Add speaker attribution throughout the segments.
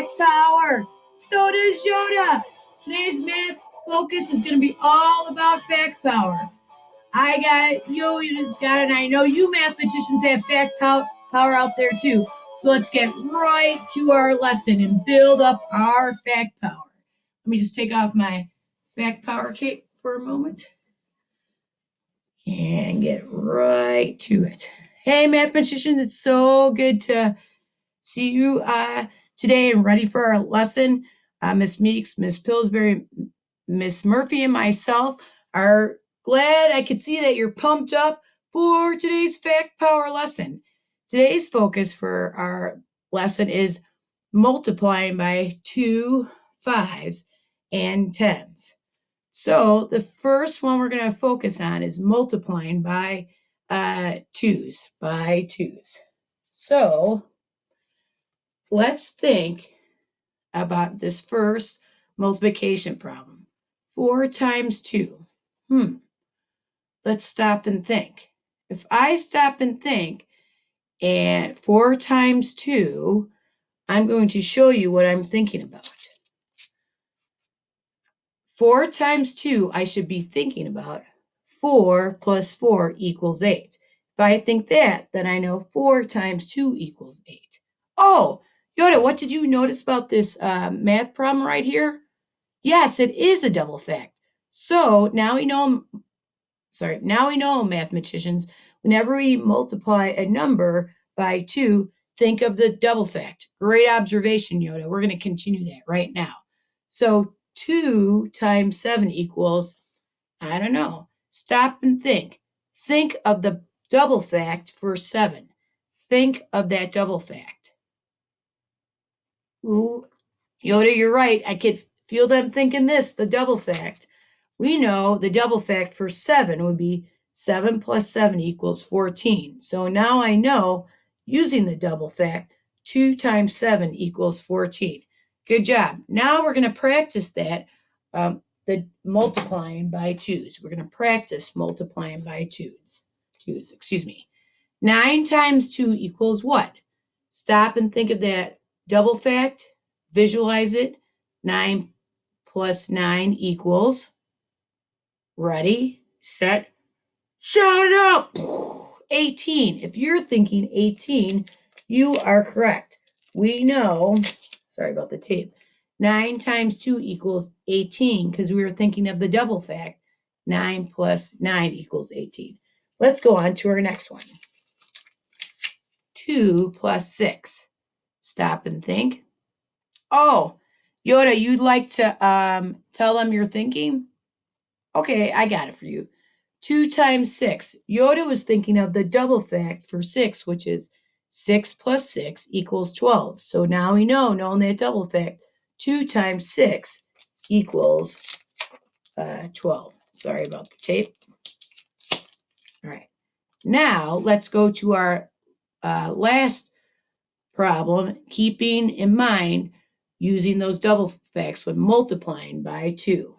Speaker 1: fact power. So does Yoda. Today's math focus is going to be all about fact power. I got it. Yoda's got it. And I know you mathematicians have power out there too. So let's get right to our lesson and build up our fact power. Let me just take off my fact power cape for a moment and get right to it. Hey, mathematicians, it's so good to see you today and ready for our lesson. Miss Meeks, Miss Pillsbury, Miss Murphy, and myself are glad I could see that you're pumped up for today's fact power lesson. Today's focus for our lesson is multiplying by 2 5s and 10s. So the first one we're going to focus on is multiplying by 2s, So let's think about this first multiplication problem. 4 times 2. Let's stop and think. If I stop and think, and 4 times 2, I'm going to show you what I'm thinking about. 4 times 2, I should be thinking about 4 plus 4 equals 8. If I think that, then I know 4 times 2 equals 8. Oh, Yoda, what did you notice about this math problem right here? Yes, it is a double fact. So now we know, mathematicians, whenever we multiply a number by 2, think of the double fact. Great observation, Yoda. We're going to continue that right now. So 2 times 7 equals, I don't know. Stop and think. Think of the double fact for 7. Think of that double fact. Ooh, Yoda, you're right. I could feel them thinking this, the double fact. We know the double fact for 7 would be 7 plus 7 equals 14. So now I know, using the double fact, 2 times 7 equals 14. Good job. Now we're going to practice that, the multiplying by 2s. We're going to practice multiplying by 2s. 9 times 2 equals what? Stop and think of that double fact. Visualize it. 9 plus 9 equals, ready, set, shut up, 18. If you're thinking 18, you are correct. We know, sorry about the tape, 9 times 2 equals 18 because we were thinking of the double fact. 9 plus 9 equals 18. Let's go on to our next one. 2 plus 6. Stop and think. Oh, Yoda, you'd like to tell them you're thinking? Okay, I got it for you. 2 times 6. Yoda was thinking of the double fact for 6, which is 6 plus 6 equals 12. So now we know, knowing that double fact, 2 times 6 equals 12. Sorry about the tape. All right. Now let's go to our last problem, keeping in mind using those double facts when multiplying by 2.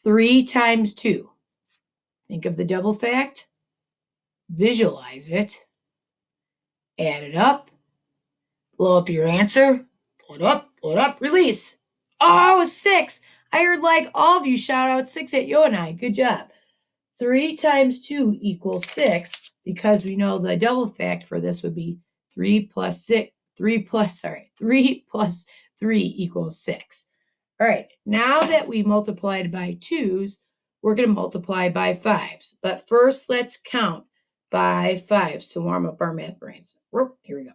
Speaker 1: 3 times 2. Think of the double fact, visualize it, add it up, blow up your answer, pull it up, release. Oh, 6. I heard like all of you shout out 6 at Yo and I. Good job. 3 times 2 equals 6 because we know the double fact for this would be 3 plus 3 plus 3 equals 6. All right, now that we multiplied by 2s, we're going to multiply by 5s. But first, let's count by 5s to warm up our math brains. Here we go.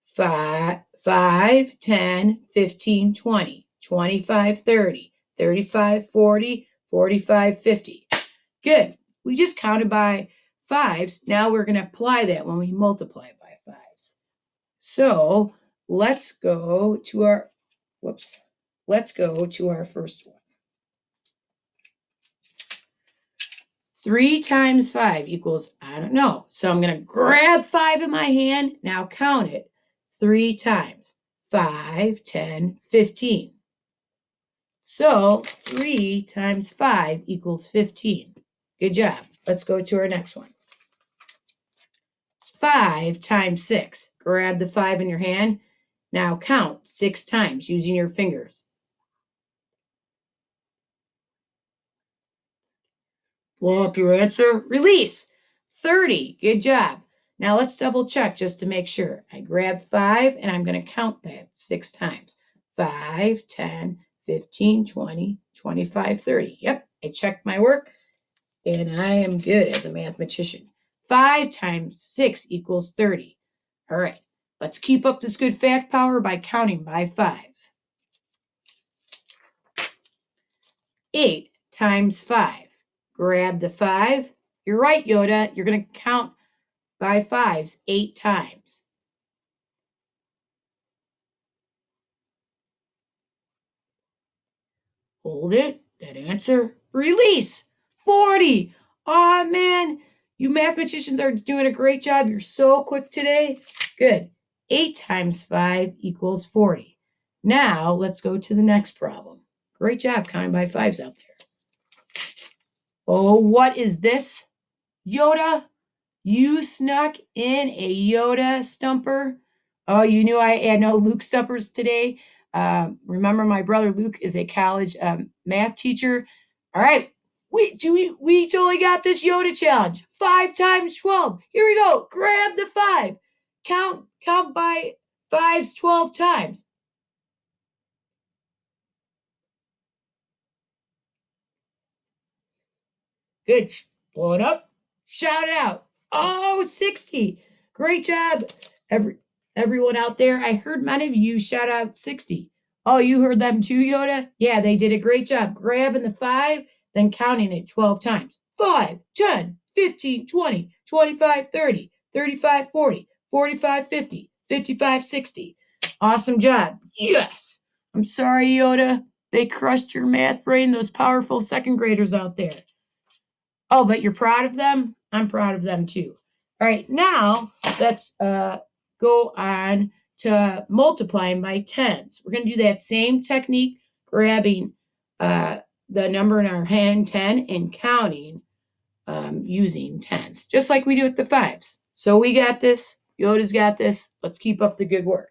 Speaker 1: 5, 10, 15, 20, 25, 30, 35, 40, 45, 50. Good. We just counted by 5s. Now we're going to apply that when we multiply by 5s. So let's go to our, first one. 3 times 5 equals, I don't know. So I'm going to grab 5 in my hand. Now count it 3 times. 5, 10, 15. So 3 times 5 equals 15. Good job. Let's go to our next one. 5 times 6. Grab the 5 in your hand. Now count 6 times using your fingers. Blow up your answer. Release. 30. Good job. Now let's double check just to make sure. I grab 5 and I'm going to count that 6 times. 5, 10, 15, 20, 25, 30. Yep, I checked my work and I am good as a mathematician. 5 times 6 equals 30. All right, let's keep up this good fact power by counting by fives. 8 times 5. Grab the 5. You're right, Yoda. You're going to count by fives 8 times. Hold it. That answer. Release. 40. Oh, man. You mathematicians are doing a great job. You're so quick today. Good. 8 times 5 equals 40. Now, let's go to the next problem. Great job counting by fives out there. Oh, what is this? Yoda? You snuck in a Yoda stumper. Oh, you knew I had no Luke stumpers today. Remember, my brother Luke is a college math teacher. All right, we totally got this Yoda challenge. 5 times 12. Here we go. Grab the 5. Count by fives 12 times. Good. Blow it up. Shout it out. Oh, 60. Great job, everyone out there. I heard many of you shout out 60. Oh, you heard them too, Yoda? Yeah, they did a great job grabbing the 5, then counting it 12 times. 5, 10, 15, 20, 25, 30, 35, 40, 45, 50, 55, 60. Awesome job. Yes. I'm sorry, Yoda. They crushed your math brain, those powerful second graders out there. Oh, but you're proud of them? I'm proud of them too. All right, now let's go on to multiplying by tens. We're going to do that same technique, grabbing the number in our hand, 10, and counting using tens, just like we do with the fives. So we got this. Yoda's got this. Let's keep up the good work.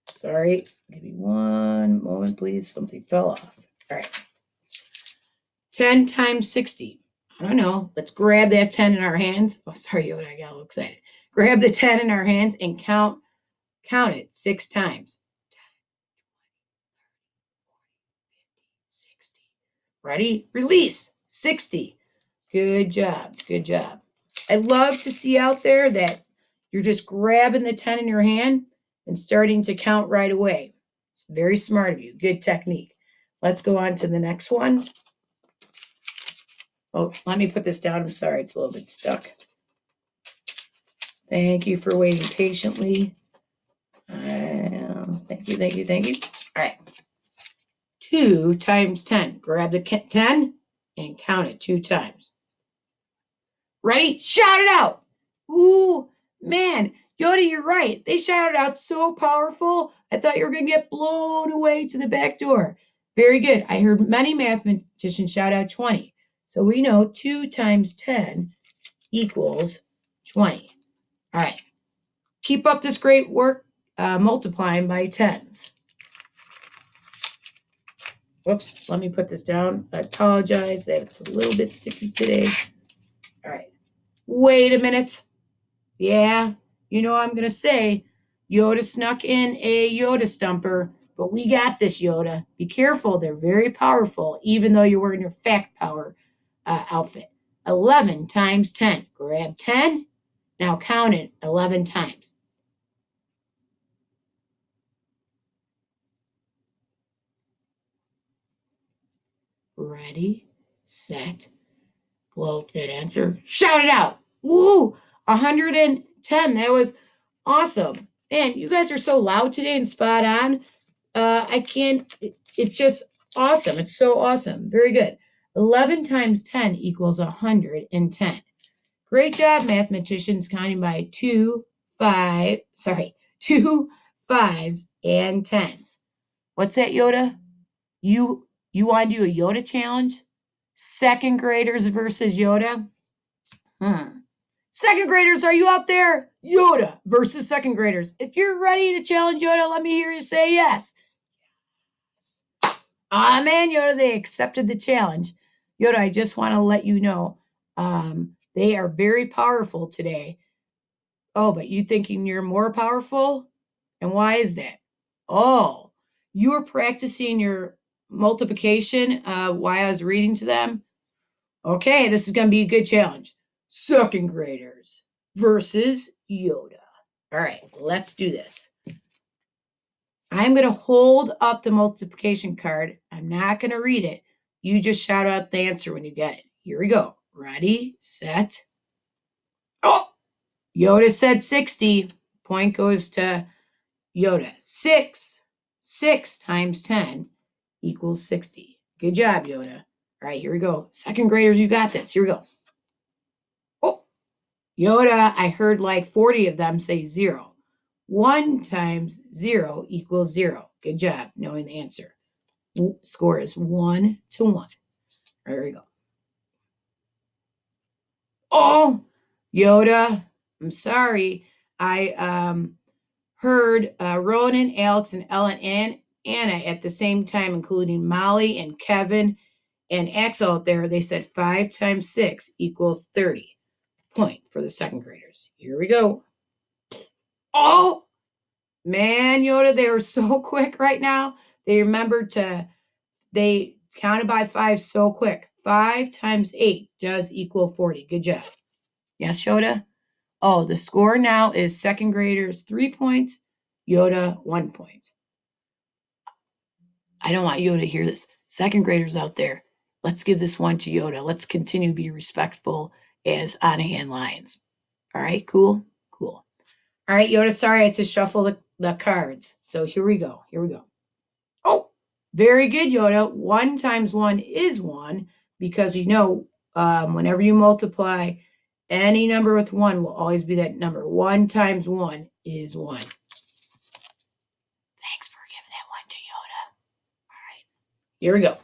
Speaker 1: Sorry, give me one moment, please. Something fell off. All right. 10 times 60. I don't know. Let's grab that 10 in our hands. Oh, sorry, Yoda, I got a little excited. Grab the 10 in our hands and count it 6 times. 60. Ready? Release. 60. Good job. Good job. I love to see out there that you're just grabbing the 10 in your hand and starting to count right away. It's very smart of you. Good technique. Let's go on to the next one. Oh, let me put this down. I'm sorry, it's a little bit stuck. Thank you for waiting patiently. Thank you, thank you, thank you. All right. 2 times 10. Grab the 10 and count it 2 times. Ready? Shout it out. Ooh, man. Yoda, you're right. They shouted out so powerful. I thought you were going to get blown away to the back door. Very good. I heard many mathematicians shout out 20. So we know 2 times 10 equals 20. All right. Keep up this great work multiplying by tens. Whoops, let me put this down. I apologize that it's a little bit sticky today. All right. Wait a minute. Yeah, you know I'm going to say Yoda snuck in a Yoda stumper, but we got this, Yoda. Be careful. They're very powerful, even though you're wearing your fact power outfit. 11 times 10. Grab 10. Now count it 11 times. Ready, set, blow up that answer. Shout it out. Woo! 110. That was awesome. Man, you guys are so loud today and spot on. I can't, it's just awesome. It's so awesome. Very good. 11 times 10 equals 110. Great job, mathematicians, counting by 2 5s and 10s. What's that, Yoda? You want to do a Yoda challenge? Second graders versus Yoda? Second graders, are you out there? Yoda versus second graders. If you're ready to challenge Yoda, let me hear you say yes. Ah, man, Yoda, they accepted the challenge. Yoda, I just want to let you know they are very powerful today. Oh, but you thinking you're more powerful? And why is that? Oh, you were practicing your multiplication while I was reading to them? Okay, this is going to be a good challenge. Second graders versus Yoda. All right, let's do this. I'm going to hold up the multiplication card. I'm not going to read it. You just shout out the answer when you get it. Here we go. Ready, set. Oh, Yoda said 60. Point goes to Yoda. 6 times 10 equals 60. Good job, Yoda. All right, here we go. Second graders, you got this. Here we go. Oh, Yoda, I heard like 40 of them say 0. 1 times 0 equals 0. Good job knowing the answer. Score is 1 to 1. There we go. Oh, Yoda, I'm sorry. I heard Ronan, Alex, and Ellen and Anna at the same time, including Molly and Kevin and Axel out there. They said 5 times 6 equals 30. Point for the second graders. Here we go. Oh, man, Yoda, they were so quick right now. They counted by 5 so quick. 5 times 8 does equal 40. Good job. Yes, Yoda? Oh, the score now is second graders 3 points, Yoda 1 point. I don't want Yoda to hear this. Second graders out there, let's give this one to Yoda. Let's continue to be respectful as on-hand lions. All right, cool? Cool. All right, Yoda, sorry I had to shuffle the cards. So here we go. Here we go. Oh, very good, Yoda. 1 times 1 is 1 because whenever you multiply, any number with 1 will always be that number. 1 times 1 is 1. Thanks for giving that one to Yoda. All right, here we go.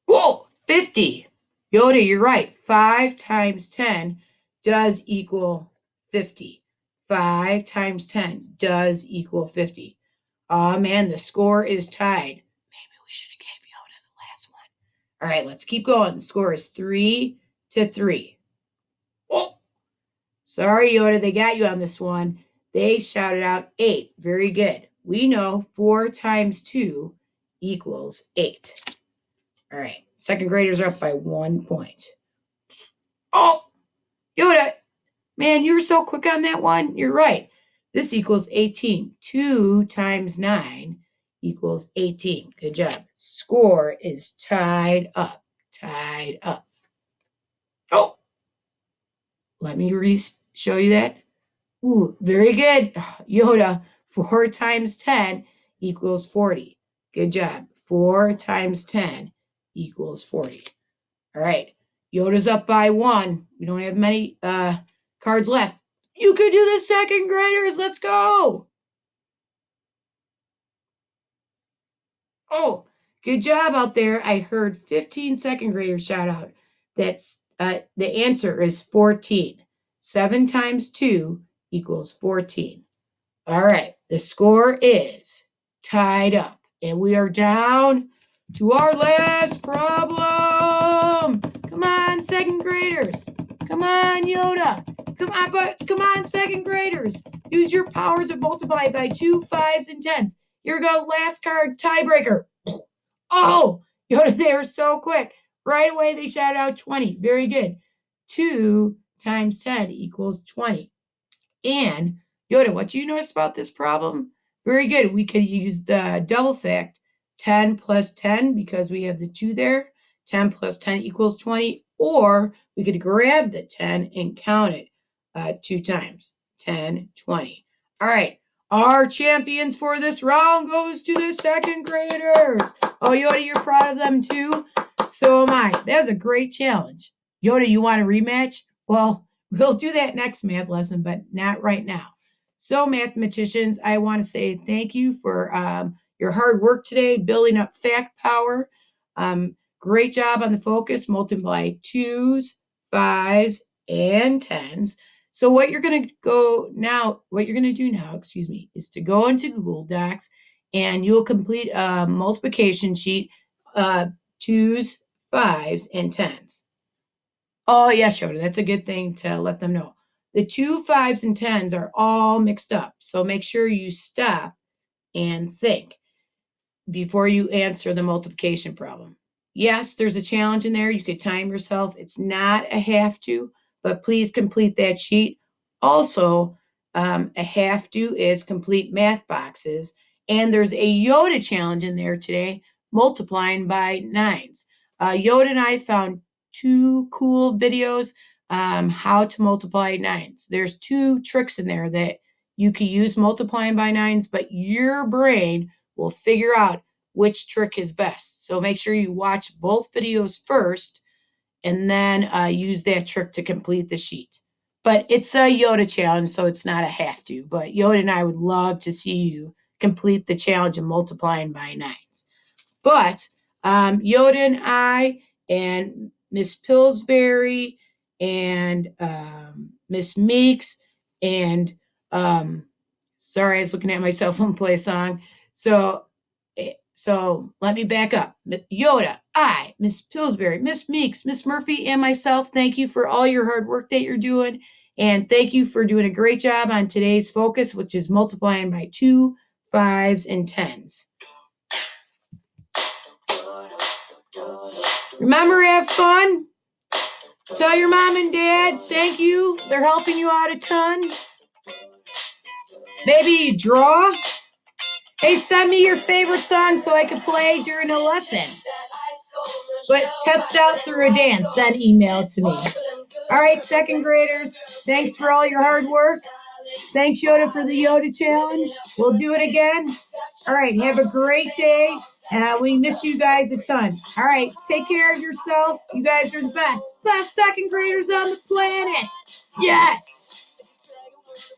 Speaker 1: Whoa, 50. Yoda, you're right. 5 times 10 does equal 50. 5 times 10 does equal 50. Oh, man, the score is tied. Maybe we should have gave Yoda the last one. All right, let's keep going. The score is 3 to 3. Oh, sorry, Yoda, they got you on this one. They shouted out 8. Very good. We know 4 times 2 equals 8. All right, second graders are up by 1 point. Oh, Yoda, man, you were so quick on that one. You're right. This equals 18. 2 times 9 equals 18. Good job. Score is tied up. Tied up. Oh, let me show you that. Ooh, very good. Yoda, 4 times 10 equals 40. Good job. 4 times 10 equals 40. All right. Yoda's up by 1. We don't have many cards left. You could do this, second graders. Let's go. Oh, good job out there. I heard 15 second graders shout out. That's the answer is 14. 7 times 2 equals 14. All right. The score is tied up. And we are down to our last problem. Come on, second graders. Come on, Yoda. Come on, second graders. Use your powers of multiply by 2, 5s, and 10s. Here we go. Last card, tiebreaker. Oh, Yoda, they were so quick. Right away, they shouted out 20. Very good. 2 times 10 equals 20. And Yoda, what do you notice about this problem? Very good. We could use the double fact 10 plus 10 because we have the 2 there. 10 plus 10 equals 20. Or we could grab the 10 and count it 2 times. 10, 20. All right. Our champions for this round goes to the second graders. Oh, Yoda, you're proud of them too? So am I. That was a great challenge. Yoda, you want a rematch? Well, we'll do that next math lesson, but not right now. So, mathematicians, I want to say thank you for your hard work today, building up fact power. Great job on the focus. Multiply 2s, 5s, and tens. So what you're going to do now, is to go into Google Docs and you'll complete a multiplication sheet, twos, fives, and tens. Oh, yes, Yoda, that's a good thing to let them know. The 2, 5s, and 10s are all mixed up. So make sure you stop and think before you answer the multiplication problem. Yes, there's a challenge in there. You could time yourself. It's not a have to, but please complete that sheet. Also, a have to is complete math boxes. And there's a Yoda challenge in there today, multiplying by nines. Yoda and I found 2 cool videos how to multiply nines. There's 2 tricks in there that you can use multiplying by nines, but your brain will figure out which trick is best. So make sure you watch both videos first and then use that trick to complete the sheet. But it's a Yoda challenge, so it's not a have to. But Yoda and I would love to see you complete the challenge of multiplying by nines. But Yoda and I and Miss Pillsbury and Miss Meeks and sorry, I was looking at my cell phone play a song. So let me back up. Yoda, I, Miss Pillsbury, Miss Meeks, Miss Murphy, and myself, thank you for all your hard work that you're doing. And thank you for doing a great job on today's focus, which is multiplying by 2, 5s, and 10s. Remember, have fun. Tell your mom and dad thank you. They're helping you out a ton. Maybe draw. Hey, send me your favorite song so I can play during a lesson. But test out through a dance, then email it to me. All right, second graders, thanks for all your hard work. Thanks, Yoda, for the Yoda challenge. We'll do it again. All right, have a great day. And we miss you guys a ton. All right, take care of yourself. You guys are the best. Best second graders on the planet. Yes.